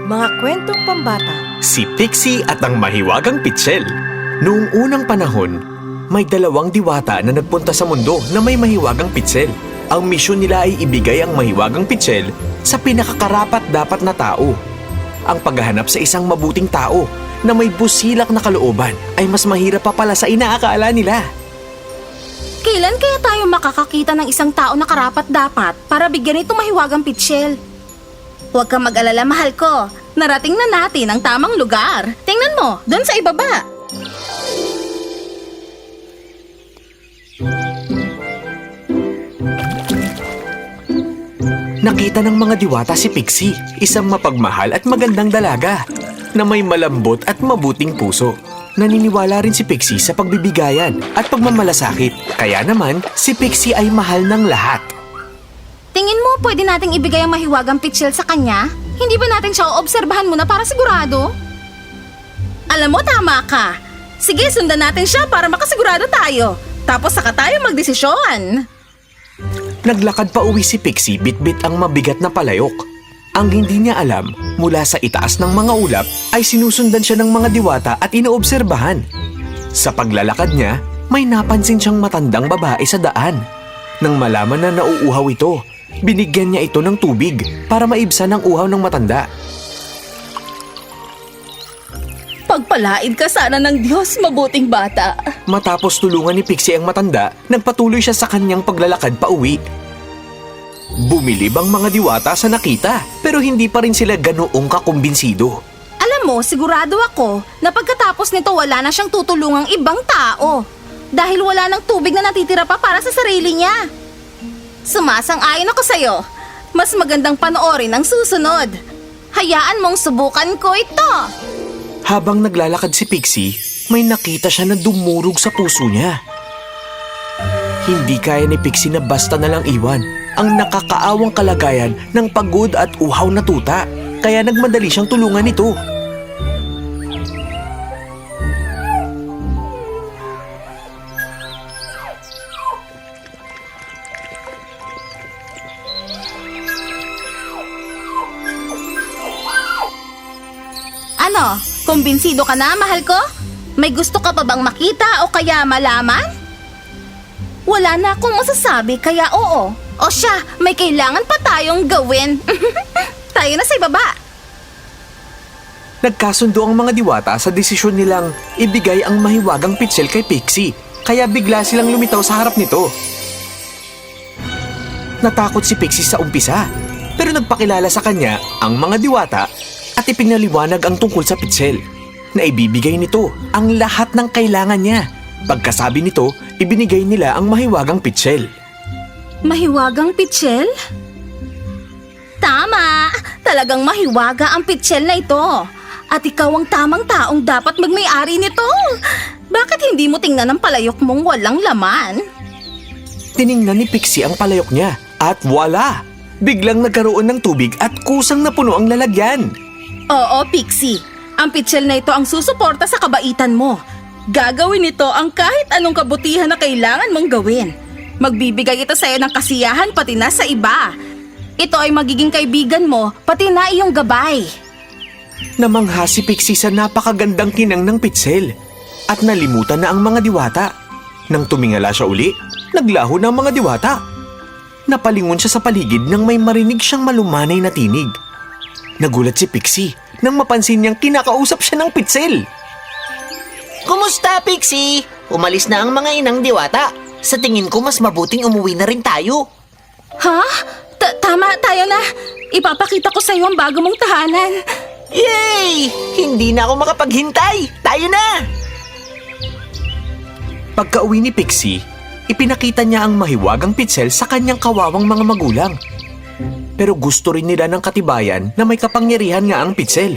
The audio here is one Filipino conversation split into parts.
Mga kwentong pambata. Si Pixie at ang mahiwagang pitsil. Noong unang panahon, may dalawang diwata na nagpunta sa mundo na may mahiwagang pitsil. Ang misyon nila ay ibigay ang mahiwagang pitsil sa pinakakarapat-dapat na tao. Ang paghahanap sa isang mabuting tao na may busilak na kalooban ay mas mahirap pa pala sa inaakala nila. Kailan kaya tayo makakakita ng isang tao na karapat-dapat para bigyan itong mahiwagang pitsil? Huwag kang mag-alala, mahal ko. Narating na natin ang tamang lugar. Tingnan mo, doon sa ibaba. Nakita ng mga diwata si Pixie, isang mapagmahal at magandang dalaga na may malambot at mabuting puso. Naniniwala rin si Pixie sa pagbibigayan at pagmamalasakit. Kaya naman, si Pixie ay mahal ng lahat. Tingin mo pwede nating ibigay ang mahiwagang pitsil sa kanya? Hindi ba natin siya oobserbahan muna para sigurado? Alam mo, tama ka. Sige, sundan natin siya para makasigurado tayo. Tapos saka tayo magdesisyon. Naglakad pa uwi si Pixie bitbit ang mabigat na palayok. Ang hindi niya alam, mula sa itaas ng mga ulap ay sinusundan siya ng mga diwata at inoobserbahan. Sa paglalakad niya, may napansin siyang matandang babae sa daan. Nang malaman na nauuhaw ito, binigyan niya ito ng tubig para maibsan ang uhaw ng matanda. Pagpalain ka sana ng Diyos, mabuting bata. Matapos tulungan ni Pixie ang matanda, nagpatuloy siya sa kanyang paglalakad pa uwi. Bumilib ang mga diwata sa nakita, pero hindi pa rin sila ganoong kakumbinsido. Alam mo, sigurado ako na pagkatapos nito wala na siyang tutulungang ibang tao. Dahil wala ng tubig na natitira pa para sa sarili niya. Sumasang-ayon ako sa'yo. Mas magandang panoorin ang susunod. Hayaan mong subukan ko ito. Habang naglalakad si Pixie, may nakita siya na dumurog sa puso niya. Hindi kaya ni Pixie na basta na lang iwan ang nakakaawang kalagayan ng pagod at uhaw na tuta. Kaya nagmadali siyang tulungan ito. Ano, kumbinsido ka na, mahal ko? May gusto ka pa bang makita o kaya malaman? Wala na akong masasabi kaya oo. O siya, may kailangan pa tayong gawin. Tayo na sa ibaba. Nagkasundo ang mga diwata sa desisyon nilang ibigay ang mahiwagang pitsil kay Pixie, kaya bigla silang lumitaw sa harap nito. Natakot si Pixie sa umpisa, pero nagpakilala sa kanya ang mga diwata at ipinaliwanag ang tungkol sa pitsil na ibibigay nito ang lahat ng kailangan niya. Pagkasabi nito, ibinigay nila ang mahiwagang pitsil. Mahiwagang pitsil? Tama! Talagang mahiwaga ang pitsil na ito. At ikaw ang tamang taong dapat magmay-ari nito. Bakit hindi mo tingnan ang palayok mong walang laman? Tiningnan ni Pixie ang palayok niya at wala! Biglang nagkaroon ng tubig at kusang napuno ang lalagyan. Oo, Pixie. Ang pitsil na ito ang susuporta sa kabaitan mo. Gagawin nito ang kahit anong kabutihan na kailangan mong gawin. Magbibigay ito sa'yo ng kasiyahan pati na sa iba. Ito ay magiging kaibigan mo pati na iyong gabay. Namangha si Pixie sa napakagandang kinang ng pitsil at nalimutan na ang mga diwata. Nang tumingala siya uli, naglaho na ang mga diwata. Napalingon siya sa paligid nang may marinig siyang malumanay na tinig. Nagulat si Pixie nang mapansin niyang kinakausap siya ng pitsil. Kumusta, Pixie? Umalis na ang mga inang diwata. Sa tingin ko mas mabuting umuwi na rin tayo. Ha? Tama, tayo na. Ipapakita ko sa'yo ang bago mong tahanan. Yay! Hindi na ako makapaghintay. Tayo na! Pagka-uwi ni Pixie, ipinakita niya ang mahiwagang pitsil sa kanyang kawawang mga magulang. Pero gusto rin nila ng katibayan na may kapangyarihan nga ang pitsil.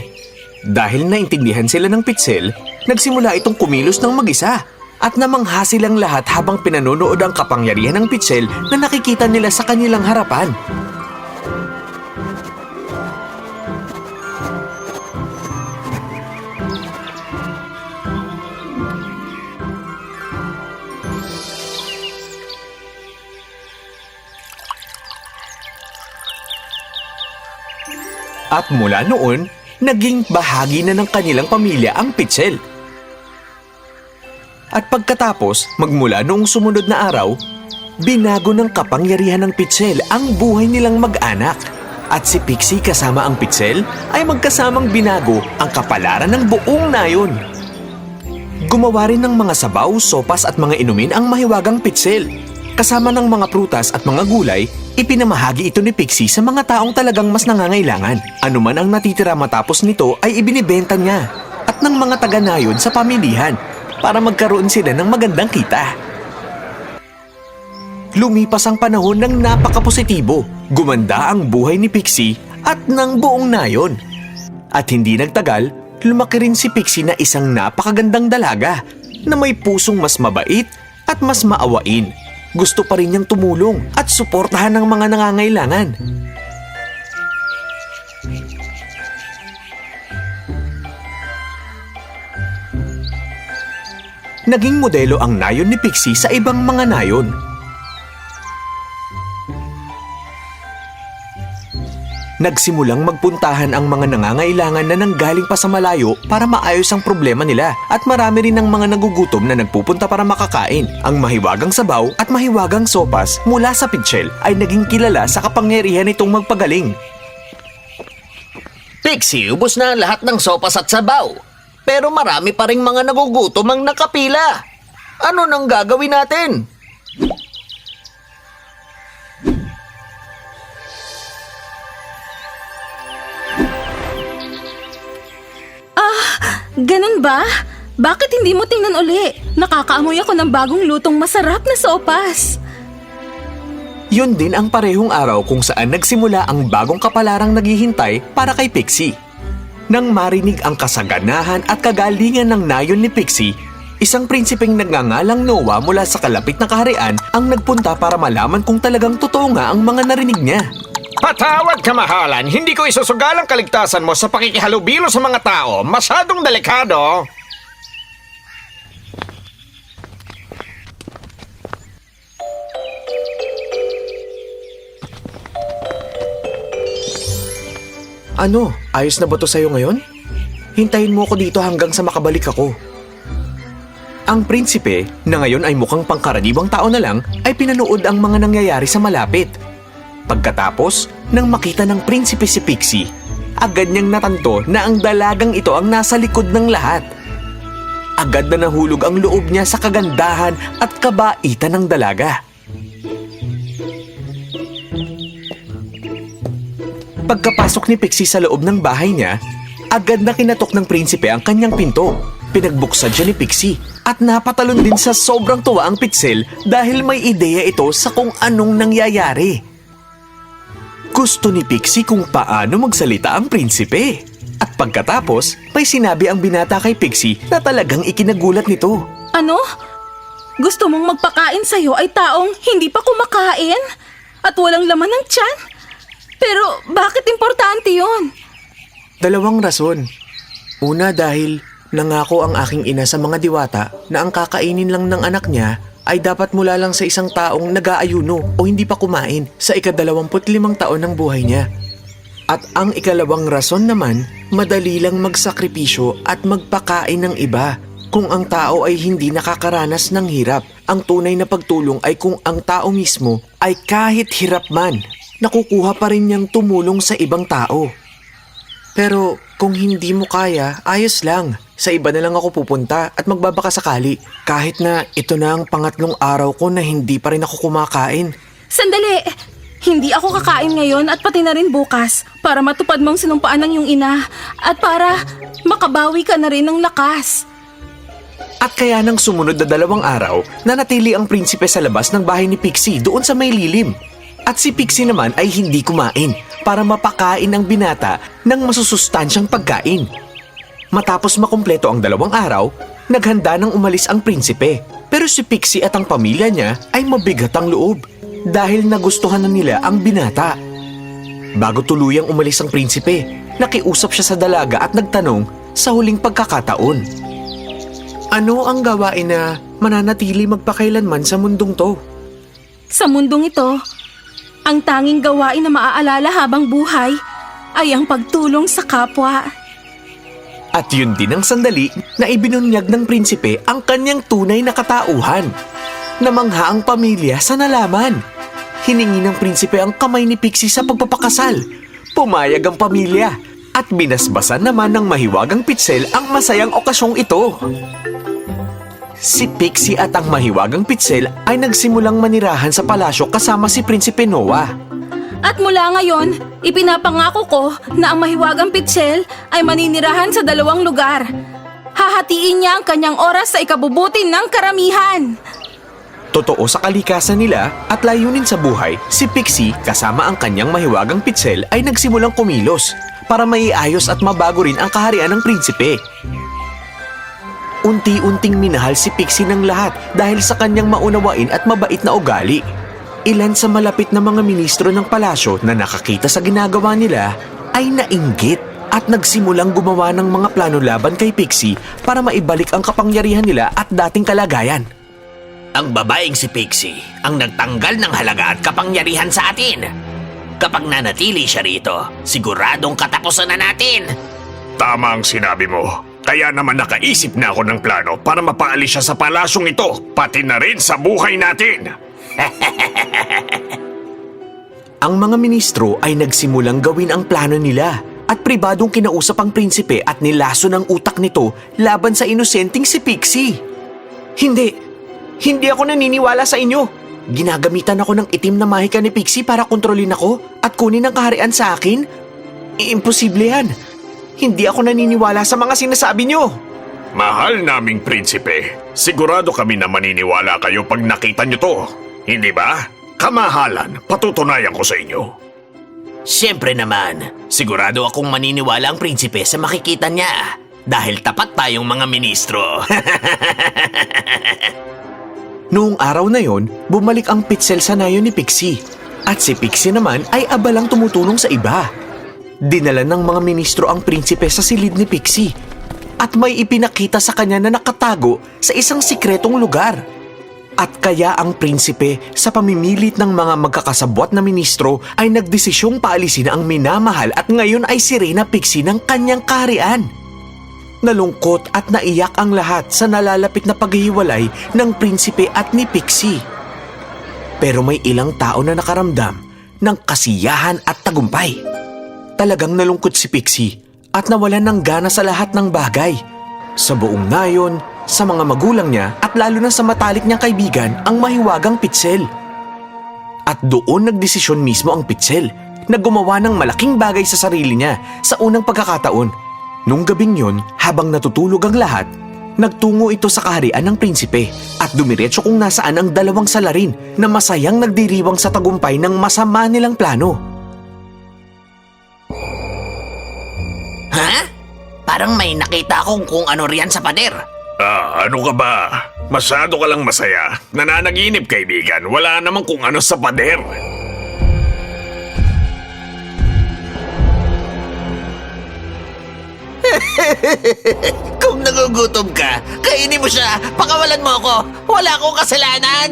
Dahil naintindihan sila ng pitsil, nagsimula itong kumilos ng mag-isa. At namangha silang lahat habang pinanonood ang kapangyarihan ng pitsil na nakikita nila sa kanilang harapan. At mula noon, naging bahagi na ng kanilang pamilya ang pitsel. At pagkatapos, magmula noong sumunod na araw, binago ng kapangyarihan ng pitsel ang buhay nilang mag-anak. At si Pixie kasama ang pitsel ay magkasamang binago ang kapalaran ng buong nayon. Gumawa rin ng mga sabaw, sopas at mga inumin ang mahiwagang pitsel. Kasama ng mga prutas at mga gulay, ipinamahagi ito ni Pixie sa mga taong talagang mas nangangailangan. Ano man ang natitira matapos nito ay ibinibenta niya at ng mga taga-nayon sa pamilihan para magkaroon sila ng magandang kita. Lumipas ang panahon ng napakapositibo. Gumanda ang buhay ni Pixie at ng buong nayon. At hindi nagtagal, lumaki rin si Pixie na isang napakagandang dalaga na may pusong mas mabait at mas maawain. Gusto pa rin niyang tumulong at suportahan ang mga nangangailangan. Naging modelo ang nayon ni Pixie sa ibang mga nayon. Nagsimulang magpuntahan ang mga nangangailangan na nanggaling pa sa malayo para maayos ang problema nila at marami rin ng mga nagugutom na nagpupunta para makakain. Ang mahiwagang sabaw at mahiwagang sopas mula sa pitsel ay naging kilala sa kapangyarihan nitong magpagaling. Pixie, ubos na ang lahat ng sopas at sabaw. Pero marami pa ring mga nagugutom ang nakapila. Ano nang gagawin natin? Ganun ba? Bakit hindi mo tingnan uli? Nakakaamoy ako ng bagong lutong masarap na sopas. Yun din ang parehong araw kung saan nagsimula ang bagong kapalarang naghihintay para kay Pixie. Nang marinig ang kasaganahan at kagalingan ng nayon ni Pixie, isang prinsipeng nagngangalang Noah mula sa kalapit na kaharian ang nagpunta para malaman kung talagang totoo nga ang mga narinig niya. Patawad kamahalan, hindi ko isusugal ang kaligtasan mo sa pakikihalubilo sa mga tao. Masyadong delikado. Ano, ayos na ba to sa'yo ngayon? Hintayin mo ako dito hanggang sa makabalik ako. Ang prinsipe, na ngayon ay mukhang pangkaraniwang tao na lang, ay pinanood ang mga nangyayari sa malapit. Pagkatapos, nang makita ng prinsipe si Pixie, agad niyang natanto na ang dalagang ito ang nasa likod ng lahat. Agad na nahulog ang loob niya sa kagandahan at kabaitan ng dalaga. Pagkapasok ni Pixie sa loob ng bahay niya, agad na kinatok ng prinsipe ang kanyang pinto. Pinagbuksan siya ni Pixie at napatalon din sa sobrang tuwa ang pitsel dahil may ideya ito sa kung anong nangyayari. Gusto ni Pixie kung paano magsalita ang prinsipe. At pagkatapos, may sinabi ang binata kay Pixie na talagang ikinagulat nito. Ano? Gusto mong magpakain sa'yo ay taong hindi pa kumakain? At walang laman ng tiyan? Pero bakit importante yon? Dalawang rason. Una dahil nangako ang aking ina sa mga diwata na ang kakainin lang ng anak niya ay dapat mula lang sa isang taong nag-aayuno o hindi pa kumain sa ika-25 taon ng buhay niya. At ang ikalawang rason naman, madali lang magsakripisyo at magpakain ng iba kung ang tao ay hindi nakakaranas ng hirap. Ang tunay na pagtulong ay kung ang tao mismo ay kahit hirap man, nakukuha pa rin niyang tumulong sa ibang tao. Pero kung hindi mo kaya, ayos lang. Sa iba na lang ako pupunta at magbabaka sakali. Kahit na ito na ang pangatlong araw ko na hindi pa rin ako kumakain. Sandali! Hindi ako kakain ngayon at pati na rin bukas para matupad mong sinumpaan ng iyong ina at para makabawi ka na rin ng lakas. At kaya nang sumunod na 2 araw, nanatili ang prinsipe sa labas ng bahay ni Pixie doon sa may lilim. At si Pixie naman ay hindi kumain para mapakain ang binata ng masusustansyang pagkain. Matapos makumpleto ang 2 araw, naghanda nang umalis ang prinsipe. Pero si Pixie at ang pamilya niya ay mabigat ang loob dahil nagustuhan na nila ang binata. Bago tuluyang umalis ang prinsipe, nakiusap siya sa dalaga at nagtanong sa huling pagkakataon. Ano ang gawain na mananatili magpakailanman sa mundong to? Sa mundong ito, ang tanging gawain na maaalala habang buhay ay ang pagtulong sa kapwa. At yun din ang sandali na ibinunyag ng prinsipe ang kanyang tunay na katauhan. Namangha ang pamilya sa nalaman. Hiningi ng prinsipe ang kamay ni Pixie sa pagpapakasal. Pumayag ang pamilya at binasbasan naman ng mahiwagang pitsel ang masayang okasyong ito. Si Pixie at ang mahiwagang pitsel ay nagsimulang manirahan sa palasyo kasama si Prinsipe Noah. At mula ngayon, ipinapangako ko na ang mahiwagang pitsel ay maninirahan sa 2 lugar. Hahatiin niya ang kanyang oras sa ikabubuti ng karamihan. Totoo sa kalikasan nila at layunin sa buhay, si Pixie kasama ang kanyang mahiwagang pitsel ay nagsimulang kumilos para maiayos at mabago rin ang kaharian ng prinsipe. Unti-unting minahal si Pixie ng lahat dahil sa kanyang maunawain at mabait na ugali. Ilan sa malapit na mga ministro ng palasyo na nakakita sa ginagawa nila ay nainggit at nagsimulang gumawa ng mga plano laban kay Pixie para maibalik ang kapangyarihan nila at dating kalagayan. Ang babaeng si Pixie ang nagtanggal ng halaga at kapangyarihan sa atin. Kapag nanatili siya rito, siguradong katapusan na natin. Tama ang sinabi mo. Kaya naman nakaisip na ako ng plano para mapaalis siya sa palasyong ito, pati na rin sa buhay natin. Ang mga ministro ay nagsimulang gawin ang plano nila at pribadong kinausap ang prinsipe at nilaso ng utak nito laban sa inosenteng si Pixie. Hindi ako naniniwala sa inyo. Ginagamitan ako ng itim na mahika ni Pixie para kontrolin ako at kunin ang kaharian sa akin? Imposible yan. Hindi ako naniniwala sa mga sinasabi nyo. Mahal naming prinsipe, sigurado kami na maniniwala kayo pag nakita nyo to. Hindi ba? Kamahalan, patutunayan ko sa inyo. Siyempre naman, sigurado akong maniniwala ang prinsipe sa makikita niya. Dahil tapat tayong mga ministro. Noong araw na yon, bumalik ang pitsel sa nayo ni Pixie. At si Pixie naman ay abalang tumutulong sa iba. Dinala ng mga ministro ang prinsipe sa silid ni Pixie. At may ipinakita sa kanya na nakatago sa isang sikretong lugar. At kaya ang prinsipe sa pamimilit ng mga magkakasabwat na ministro ay nagdesisyong paalisin ang minamahal at ngayon ay si Reyna Pixie ng kanyang kaharian. Nalungkot at naiyak ang lahat sa nalalapit na paghihiwalay ng prinsipe at ni Pixie. Pero may ilang tao na nakaramdam ng kasiyahan at tagumpay. Talagang nalungkot si Pixie at nawalan ng gana sa lahat ng bagay. Sa buong nayon, sa mga magulang niya at lalo na sa matalik niyang kaibigan ang mahiwagang pitsel. At doon nagdesisyon mismo ang pitsel na gumawa ng malaking bagay sa sarili niya sa unang pagkakataon. Nung gabing yon, habang natutulog ang lahat, nagtungo ito sa kaharian ng prinsipe at dumiretso kung nasaan ang 2 salarin na masayang nagdiriwang sa tagumpay ng masama nilang plano. Ha? Parang may nakita akong kung ano riyan sa pader. Ano ka ba? Masyado ka lang masaya. Nananaginip, kaibigan. Wala namang kung ano sa pader. Kung nagugutom ka, kainin mo siya. Pakawalan mo ako. Wala akong kasalanan.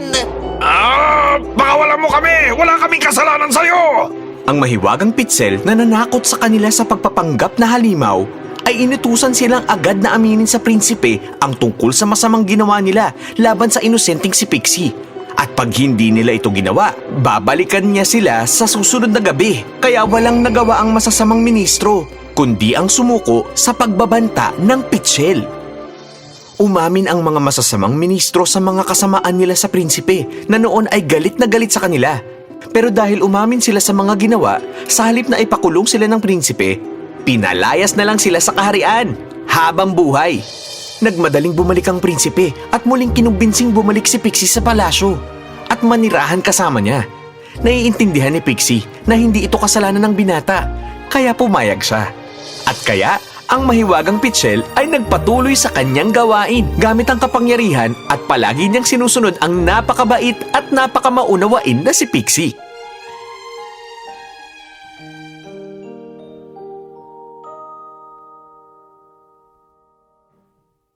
Pakawalan mo kami! Wala kaming kasalanan sa'yo! Ang mahiwagang pitsel na nanakot sa kanila sa pagpapanggap na halimaw ay inutusan silang agad na aminin sa prinsipe ang tungkol sa masamang ginawa nila laban sa inosenteng si Pixie. At pag hindi nila ito ginawa, babalikan niya sila sa susunod na gabi. Kaya walang nagawa ang masasamang ministro, kundi ang sumuko sa pagbabanta ng pitsel. Umamin ang mga masasamang ministro sa mga kasamaan nila sa prinsipe na noon ay galit na galit sa kanila. Pero dahil umamin sila sa mga ginawa, sa halip na ipakulong sila ng prinsipe, pinalayas na lang sila sa kaharian habang buhay. Nagmadaling bumalik ang prinsipe at muling kinumbinsing bumalik si Pixie sa palasyo at manirahan kasama niya. Naiintindihan ni Pixie na hindi ito kasalanan ng binata, kaya pumayag siya. At kaya, ang mahiwagang pitsel ay nagpatuloy sa kanyang gawain gamit ang kapangyarihan at palagi niyang sinusunod ang napakabait at napakamaunawain na si Pixie.